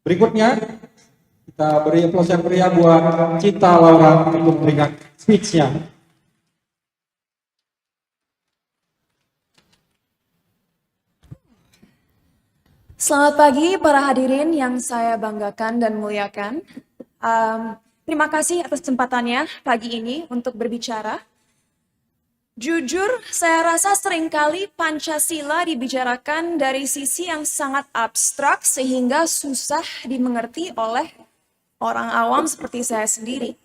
Berikutnya, kita beri aplaus yang meriah buat Cinta Laura untuk memberikan speech-nya. Selamat pagi para hadirin yang saya banggakan dan muliakan. Terima kasih atas kesempatannya pagi ini untuk berbicara. Jujur, saya rasa seringkali Pancasila dibicarakan dari sisi yang sangat abstrak sehingga susah dimengerti oleh orang awam seperti saya sendiri.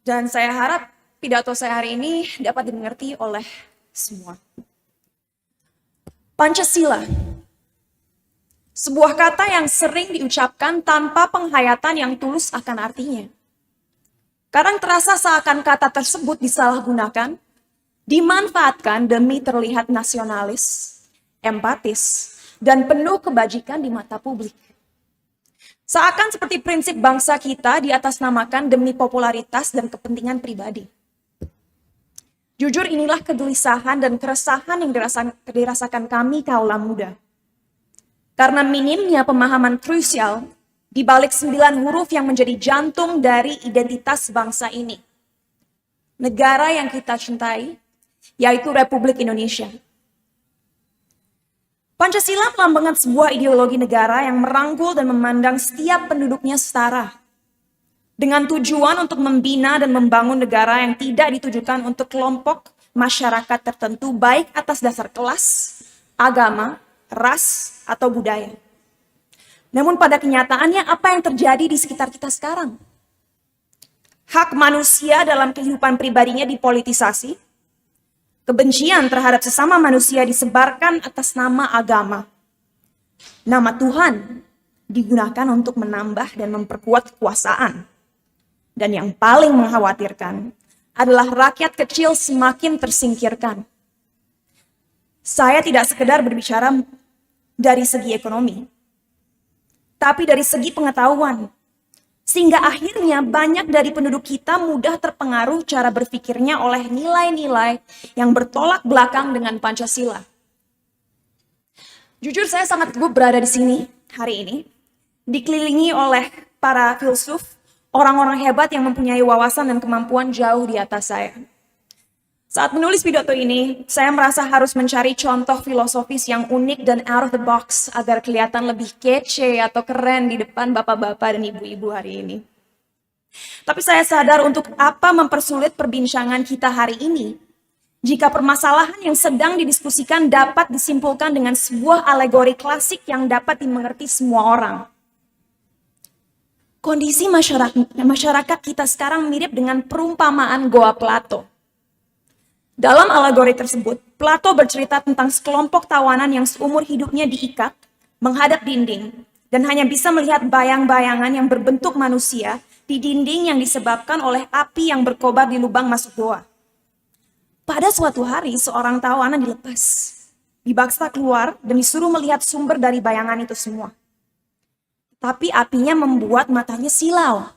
Dan saya harap pidato saya hari ini dapat dimengerti oleh semua. Pancasila. Sebuah kata yang sering diucapkan tanpa penghayatan yang tulus akan artinya. Kadang terasa seakan kata tersebut disalahgunakan, dimanfaatkan demi terlihat nasionalis, empatis, dan penuh kebajikan di mata publik. Seakan seperti prinsip bangsa kita diatasnamakan demi popularitas dan kepentingan pribadi. Jujur inilah kegelisahan dan keresahan yang dirasakan kami kaula muda. Karena minimnya pemahaman krusial di balik 9 huruf yang menjadi jantung dari identitas bangsa ini. Negara yang kita cintai, yaitu Republik Indonesia. Pancasila melambangkan sebuah ideologi negara yang merangkul dan memandang setiap penduduknya setara. Dengan tujuan untuk membina dan membangun negara yang tidak ditujukan untuk kelompok masyarakat tertentu baik atas dasar kelas, agama, ras, atau budaya. Namun pada kenyataannya apa yang terjadi di sekitar kita sekarang? Hak manusia dalam kehidupan pribadinya dipolitisasi, kebencian terhadap sesama manusia disebarkan atas nama agama. Nama Tuhan digunakan untuk menambah dan memperkuat kekuasaan. Dan yang paling mengkhawatirkan adalah rakyat kecil semakin tersingkirkan. Saya tidak sekedar berbicara dari segi ekonomi, tapi dari segi pengetahuan. Sehingga akhirnya banyak dari penduduk kita mudah terpengaruh cara berpikirnya oleh nilai-nilai yang bertolak belakang dengan Pancasila. Jujur saya sangat gugup berada di sini hari ini, dikelilingi oleh para filsuf, orang-orang hebat yang mempunyai wawasan dan kemampuan jauh di atas saya. Saat menulis pidato ini, saya merasa harus mencari contoh filosofis yang unik dan out of the box agar kelihatan lebih kece atau keren di depan bapak-bapak dan ibu-ibu hari ini. Tapi saya sadar untuk apa mempersulit perbincangan kita hari ini jika permasalahan yang sedang didiskusikan dapat disimpulkan dengan sebuah alegori klasik yang dapat dimengerti semua orang. Kondisi masyarakat kita sekarang mirip dengan perumpamaan Goa Plato. Dalam alegori tersebut, Plato bercerita tentang sekelompok tawanan yang seumur hidupnya diikat, menghadap dinding, dan hanya bisa melihat bayang-bayangan yang berbentuk manusia di dinding yang disebabkan oleh api yang berkobar di lubang masuk goa. Pada suatu hari, seorang tawanan dilepas, dibaksa keluar, dan disuruh melihat sumber dari bayangan itu semua. Tapi apinya membuat matanya silau.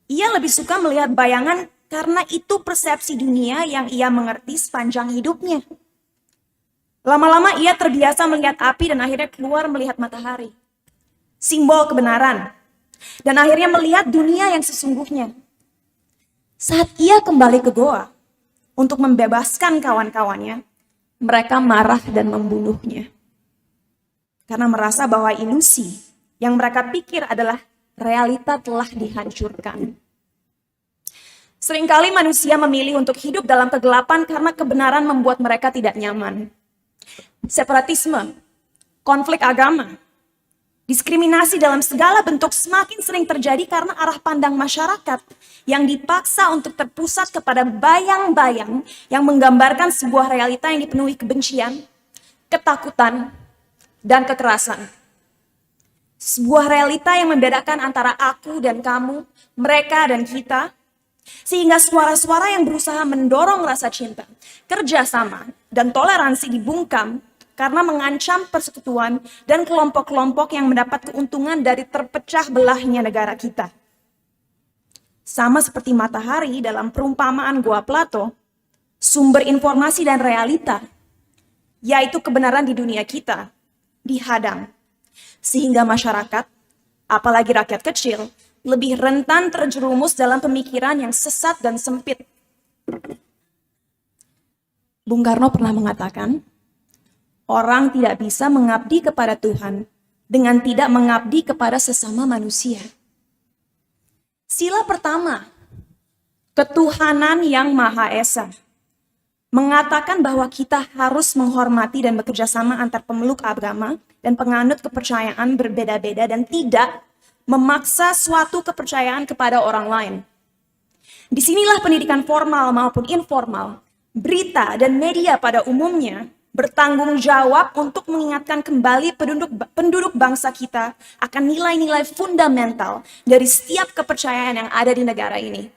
Ia lebih suka melihat bayangan karena itu persepsi dunia yang ia mengerti sepanjang hidupnya. Lama-lama ia terbiasa melihat api dan akhirnya keluar melihat matahari. Simbol kebenaran. Dan akhirnya melihat dunia yang sesungguhnya. Saat ia kembali ke goa untuk membebaskan kawan-kawannya, mereka marah dan membunuhnya. Karena merasa bahwa ilusi yang mereka pikir adalah realita telah dihancurkan. Seringkali manusia memilih untuk hidup dalam kegelapan karena kebenaran membuat mereka tidak nyaman. Separatisme, konflik agama, diskriminasi dalam segala bentuk semakin sering terjadi karena arah pandang masyarakat yang dipaksa untuk terpusat kepada bayang-bayang yang menggambarkan sebuah realita yang dipenuhi kebencian, ketakutan, dan kekerasan. Sebuah realita yang membedakan antara aku dan kamu, mereka dan kita, sehingga suara-suara yang berusaha mendorong rasa cinta, kerjasama, dan toleransi dibungkam karena mengancam persekutuan dan kelompok-kelompok yang mendapat keuntungan dari terpecah belahnya negara kita. Sama seperti matahari dalam perumpamaan Goa Plato, sumber informasi dan realita, yaitu kebenaran di dunia kita, dihadang, sehingga masyarakat apalagi rakyat kecil, lebih rentan terjerumus dalam pemikiran yang sesat dan sempit. Bung Karno pernah mengatakan, orang tidak bisa mengabdi kepada Tuhan dengan tidak mengabdi kepada sesama manusia. Sila pertama, ketuhanan yang Maha Esa, mengatakan bahwa kita harus menghormati dan bekerja sama antar pemeluk agama dan penganut kepercayaan berbeda-beda dan tidak memaksa suatu kepercayaan kepada orang lain. Disinilah pendidikan formal maupun informal, berita dan media pada umumnya bertanggung jawab untuk mengingatkan kembali penduduk bangsa kita akan nilai-nilai fundamental dari setiap kepercayaan yang ada di negara ini.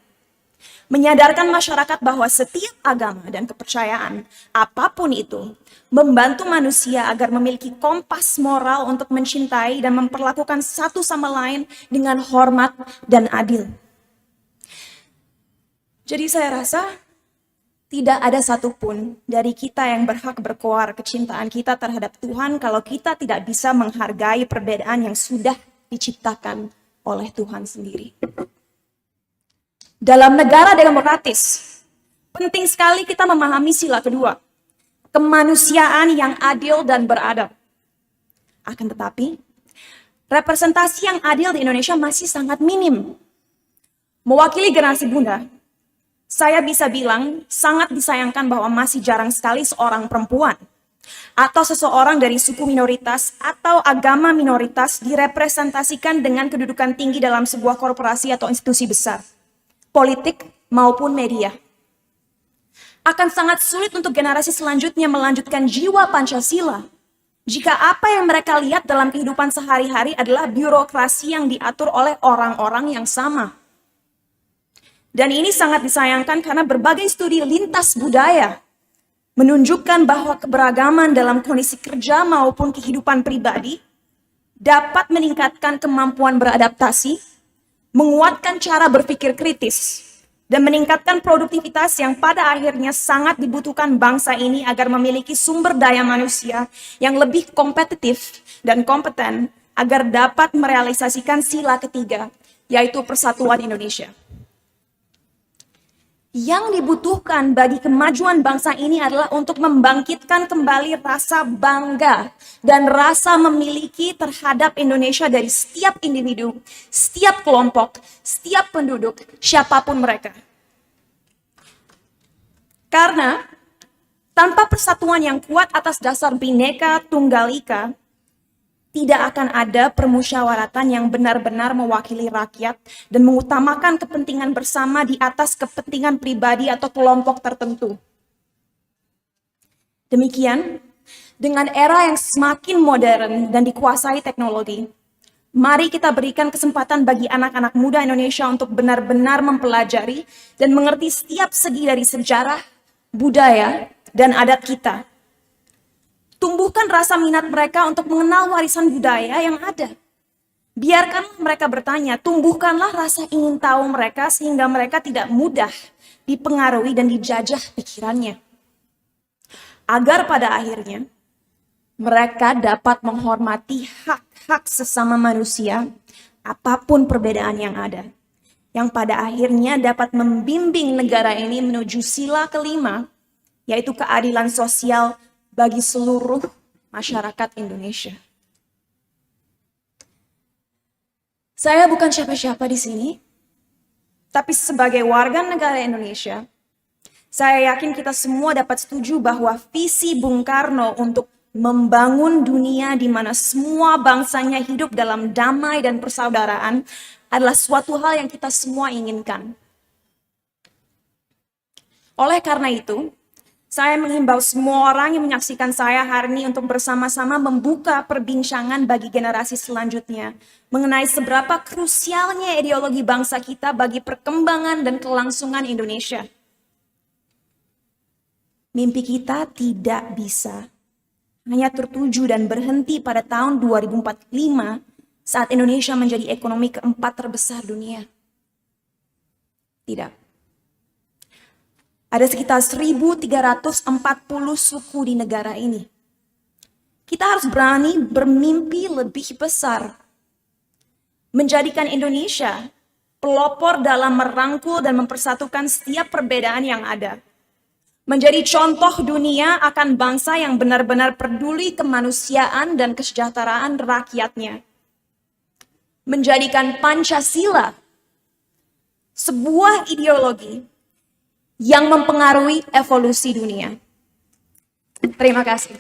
Menyadarkan masyarakat bahwa setiap agama dan kepercayaan, apapun itu, membantu manusia agar memiliki kompas moral untuk mencintai dan memperlakukan satu sama lain dengan hormat dan adil. Jadi saya rasa tidak ada satupun dari kita yang berhak berkoar kecintaan kita terhadap Tuhan kalau kita tidak bisa menghargai perbedaan yang sudah diciptakan oleh Tuhan sendiri. Dalam negara demokratis, penting sekali kita memahami sila kedua, kemanusiaan yang adil dan beradab. Akan tetapi, representasi yang adil di Indonesia masih sangat minim. Mewakili generasi Bunda, saya bisa bilang sangat disayangkan bahwa masih jarang sekali seorang perempuan atau seseorang dari suku minoritas atau agama minoritas direpresentasikan dengan kedudukan tinggi dalam sebuah korporasi atau institusi besar, politik maupun media. Akan sangat sulit untuk generasi selanjutnya melanjutkan jiwa Pancasila jika apa yang mereka lihat dalam kehidupan sehari-hari adalah birokrasi yang diatur oleh orang-orang yang sama. Dan ini sangat disayangkan karena berbagai studi lintas budaya menunjukkan bahwa keberagaman dalam kondisi kerja maupun kehidupan pribadi dapat meningkatkan kemampuan beradaptasi, menguatkan cara berpikir kritis, dan meningkatkan produktivitas yang pada akhirnya sangat dibutuhkan bangsa ini agar memiliki sumber daya manusia yang lebih kompetitif dan kompeten agar dapat merealisasikan sila ketiga, yaitu persatuan Indonesia. Yang dibutuhkan bagi kemajuan bangsa ini adalah untuk membangkitkan kembali rasa bangga dan rasa memiliki terhadap Indonesia dari setiap individu, setiap kelompok, setiap penduduk, siapapun mereka. Karena tanpa persatuan yang kuat atas dasar Bhinneka Tunggal Ika, tidak akan ada permusyawaratan yang benar-benar mewakili rakyat dan mengutamakan kepentingan bersama di atas kepentingan pribadi atau kelompok tertentu. Demikian, dengan era yang semakin modern dan dikuasai teknologi, mari kita berikan kesempatan bagi anak-anak muda Indonesia untuk benar-benar mempelajari dan mengerti setiap segi dari sejarah, budaya, dan adat kita. Tumbuhkan rasa minat mereka untuk mengenal warisan budaya yang ada. Biarkanlah mereka bertanya, tumbuhkanlah rasa ingin tahu mereka sehingga mereka tidak mudah dipengaruhi dan dijajah pikirannya. Agar pada akhirnya mereka dapat menghormati hak-hak sesama manusia, apapun perbedaan yang ada. Yang pada akhirnya dapat membimbing negara ini menuju sila kelima, yaitu keadilan sosial bagi seluruh masyarakat Indonesia. Saya bukan siapa-siapa di sini, tapi sebagai warga negara Indonesia, saya yakin kita semua dapat setuju bahwa visi Bung Karno untuk membangun dunia di mana semua bangsanya hidup dalam damai dan persaudaraan adalah suatu hal yang kita semua inginkan. Oleh karena itu, saya menghimbau semua orang yang menyaksikan saya hari ini untuk bersama-sama membuka perbincangan bagi generasi selanjutnya mengenai seberapa krusialnya ideologi bangsa kita bagi perkembangan dan kelangsungan Indonesia. Mimpi kita tidak bisa hanya tertuju dan berhenti pada tahun 2045 saat Indonesia menjadi ekonomi keempat terbesar dunia. Tidak. Ada sekitar 1.340 suku di negara ini. Kita harus berani bermimpi lebih besar. menjadikan Indonesia pelopor dalam merangkul dan mempersatukan setiap perbedaan yang ada. Menjadi contoh dunia akan bangsa yang benar-benar peduli kemanusiaan dan kesejahteraan rakyatnya. Menjadikan Pancasila sebuah ideologi yang mempengaruhi evolusi dunia. Terima kasih.